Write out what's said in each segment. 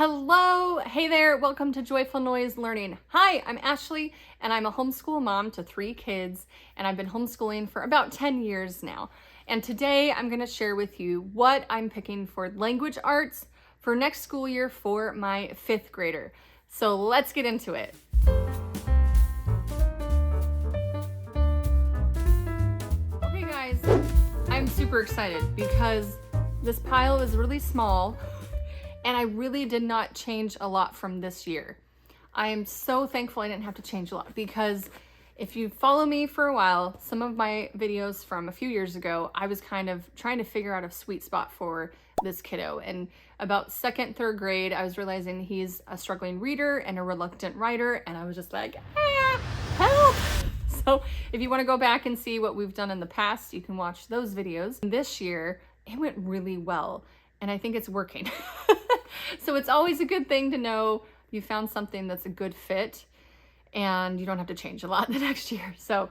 Hello, hey there, welcome to Joyful Noise Learning. Hi, I'm Ashley and I'm a homeschool mom to 3 kids and I've been homeschooling for about 10 years now. And today I'm going to share with you what I'm picking for language arts for next school year for my 5th grader. So let's get into it. Okay guys, I'm super excited because this pile is really small. And I really did not change a lot from this year. I am so thankful I didn't have to change a lot because if you follow me for a while, some of my videos from a few years ago, I was kind of trying to figure out a sweet spot for this kiddo. And about 2nd, 3rd grade, I was realizing he's a struggling reader and a reluctant writer. And I was just like, help. So if you want to go back and see what we've done in the past, you can watch those videos. This year, it went really well. And I think it's working. So it's always a good thing to know you found something that's a good fit and you don't have to change a lot the next year. So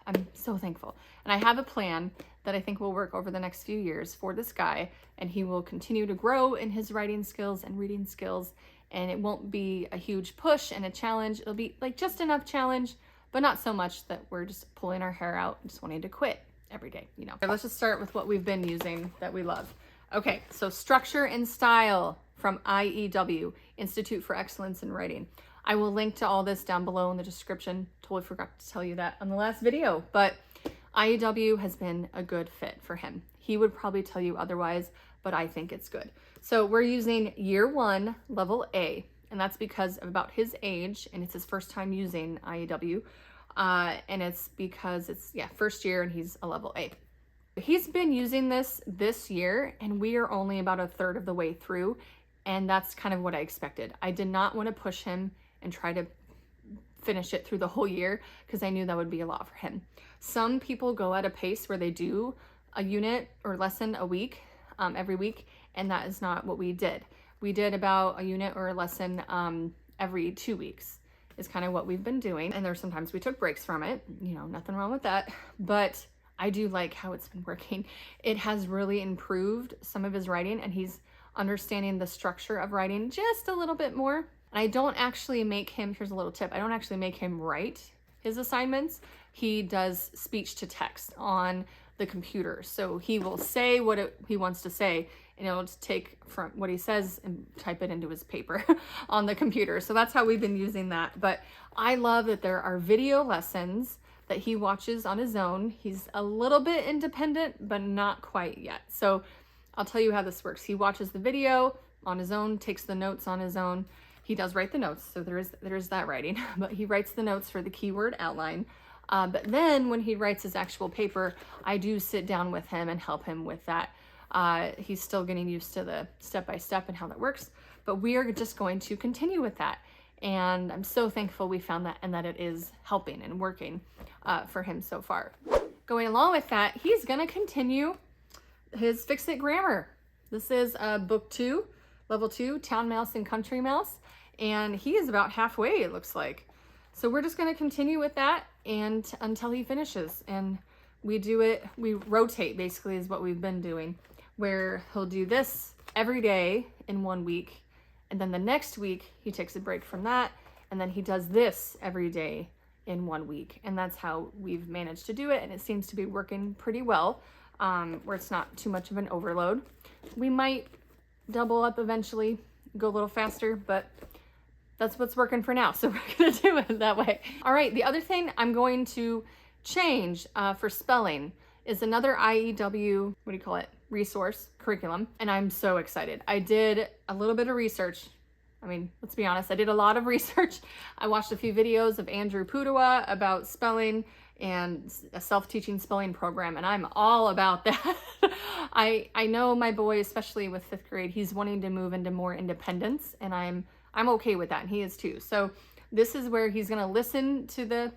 I'm so thankful. And I have a plan that I think will work over the next few years for this guy, and he will continue to grow in his writing skills and reading skills, and it won't be a huge push and a challenge. It'll be like just enough challenge, but not so much that we're just pulling our hair out and just wanting to quit every day, you know. Let's just start with what we've been using that we love. Okay, so Structure and Style from IEW, Institute for Excellence in Writing. I will link to all this down below in the description. Totally forgot to tell you that on the last video, but IEW has been a good fit for him. He would probably tell you otherwise, but I think it's good. So we're using Year 1, Level A, and that's because of about his age, and it's his first time using IEW, and it's because it's, first year, and he's a Level A. He's been using this year, and we are only about 1/3 of the way through, and that's kind of what I expected. I did not want to push him and try to finish it through the whole year because I knew that would be a lot for him. Some people go at a pace where they do a unit or lesson a week, every week, and that is not what we did. We did about a unit or a lesson every 2 weeks is kind of what we've been doing, and there's sometimes we took breaks from it, you know, nothing wrong with that, but I do like how it's been working. It has really improved some of his writing, and he's understanding the structure of writing just a little bit more. And I don't actually make him, here's a little tip, I don't actually make him write his assignments. He does speech to text on the computer. So he will say what he wants to say, and it'll just take from what he says and type it into his paper on the computer. So that's how we've been using that. But I love that there are video lessons that he watches on his own. He's a little bit independent, but not quite yet. So I'll tell you how this works. He watches the video on his own, takes the notes on his own. He does write the notes, so there is that writing, but he writes the notes for the keyword outline. But then when he writes his actual paper, I do sit down with him and help him with that. He's still getting used to the step-by-step and how that works, but we are just going to continue with that. And I'm so thankful we found that and that it is helping and working for him so far. Going along with that, he's gonna continue his Fix-It Grammar. This is book 2, level 2, Town Mouse and Country Mouse. And he is about halfway, it looks like. So we're just gonna continue with that and until he finishes. And we do it, we rotate basically is what we've been doing, where he'll do this every day in 1 week. And then the next week, he takes a break from that, and then he does this every day in 1 week. And that's how we've managed to do it, and it seems to be working pretty well, where it's not too much of an overload. We might double up eventually, go a little faster, but that's what's working for now, so we're gonna do it that way. All right, the other thing I'm going to change for spelling is another IEW, resource curriculum, and I'm so excited. I did a little bit of research. I mean, let's be honest, I did a lot of research. I watched a few videos of Andrew Pudewa about spelling and a self-teaching spelling program, and I'm all about that. I know my boy, especially with 5th grade, he's wanting to move into more independence, and I'm okay with that, and he is too. So this is where he's gonna listen to the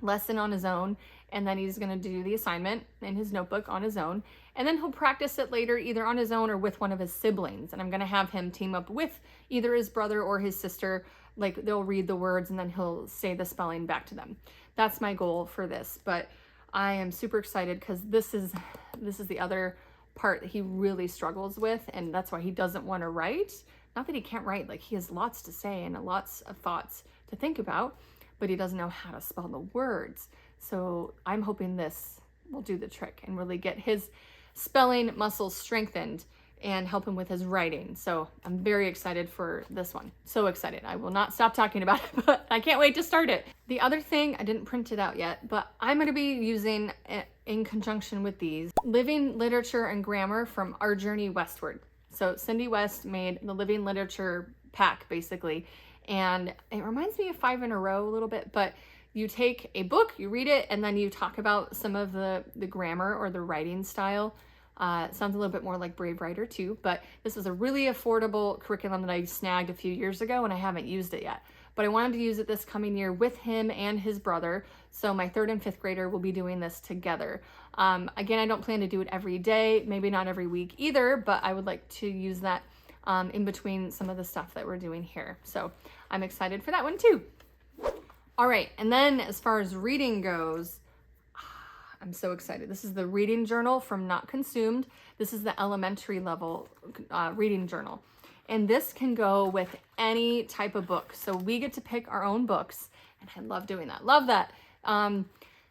lesson on his own, and then he's gonna do the assignment in his notebook on his own, and then he'll practice it later either on his own or with one of his siblings. And I'm gonna have him team up with either his brother or his sister. Like, they'll read the words and then he'll say the spelling back to them. That's my goal for this, but I am super excited because this is the other part that he really struggles with, and that's why he doesn't want to write, not that he can't write, like he has lots to say and lots of thoughts to think about, but he doesn't know how to spell the words. So I'm hoping this will do the trick and really get his spelling muscles strengthened and help him with his writing. So I'm very excited for this one. So excited. I will not stop talking about it, but I can't wait to start it. The other thing, I didn't print it out yet, but I'm going to be using, in conjunction with these, Living Literature and Grammar from Our Journey Westward. So Cindy West made the Living Literature pack, basically, and it reminds me of 5 in a Row a little bit, but you take a book, you read it, and then you talk about some of the grammar or the writing style. It sounds a little bit more like Brave Writer too, but this was a really affordable curriculum that I snagged a few years ago and I haven't used it yet. But I wanted to use it this coming year with him and his brother. So my 3rd and 5th grader will be doing this together. Again, I don't plan to do it every day, maybe not every week either, but I would like to use that in between some of the stuff that we're doing here. So I'm excited for that one too. All right, and then as far as reading goes, I'm so excited. This is the reading journal from Not Consumed. This is the elementary level reading journal. And this can go with any type of book. So we get to pick our own books, and I love doing that. Love that.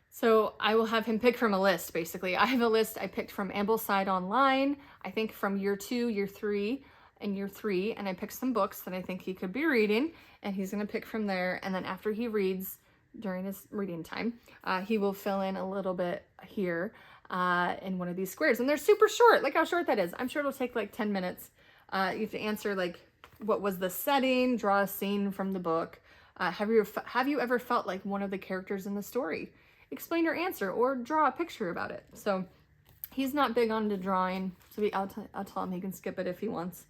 So I will have him pick from a list, basically. I have a list I picked from Ambleside Online, I think from year 2, year 3, and year 3, and I picked some books that I think he could be reading, and he's gonna pick from there. And then after he reads, during his reading time, he will fill in a little bit here in one of these squares. And they're super short. Look how short that is. I'm sure it'll take like 10 minutes. You have to answer like, what was the setting, draw a scene from the book. Have you ever felt like one of the characters in the story? Explain your answer or draw a picture about it. So he's not big on the drawing, so I'll tell him he can skip it if he wants.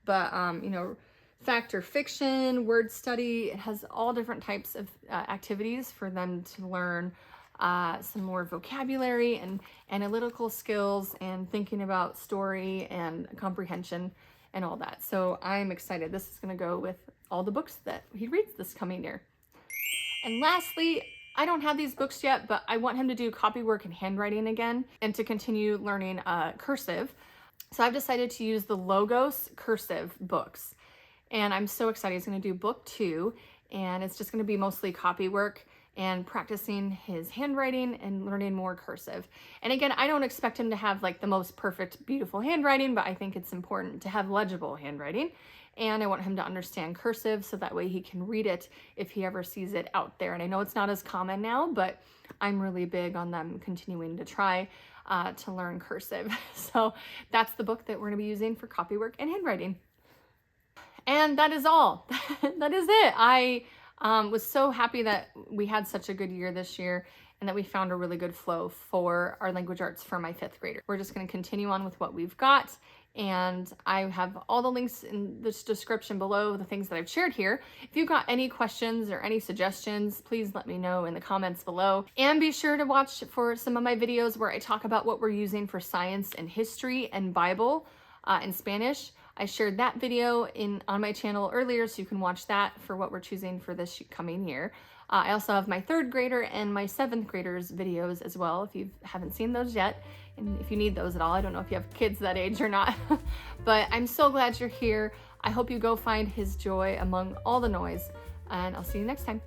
But, you know, fact or fiction, word study, it has all different types of activities for them to learn some more vocabulary and analytical skills and thinking about story and comprehension and all that. So I'm excited. This is going to go with all the books that he reads this coming year. And lastly, I don't have these books yet, but I want him to do copywork and handwriting again and to continue learning cursive. So I've decided to use the Logos Cursive books. And I'm so excited. He's going to do book 2, and it's just going to be mostly copywork and practicing his handwriting and learning more cursive. And again, I don't expect him to have like the most perfect, beautiful handwriting, but I think it's important to have legible handwriting. And I want him to understand cursive so that way he can read it if he ever sees it out there. And I know it's not as common now, but I'm really big on them continuing to try to learn cursive. So that's the book that we're going to be using for copywork and handwriting. And that is all. That is it. I was so happy that we had such a good year this year and that we found a really good flow for our language arts for my 5th grader. We're just going to continue on with what we've got. And I have all the links in this description below, the things that I've shared here. If you've got any questions or any suggestions, please let me know in the comments below. And be sure to watch for some of my videos where I talk about what we're using for science and history and Bible in Spanish. I shared that video on my channel earlier, so you can watch that for what we're choosing for this coming year. I also have my 3rd grader and my 7th graders videos as well, if you haven't seen those yet. And if you need those at all, I don't know if you have kids that age or not. But I'm so glad you're here. I hope you go find his joy among all the noise, and I'll see you next time.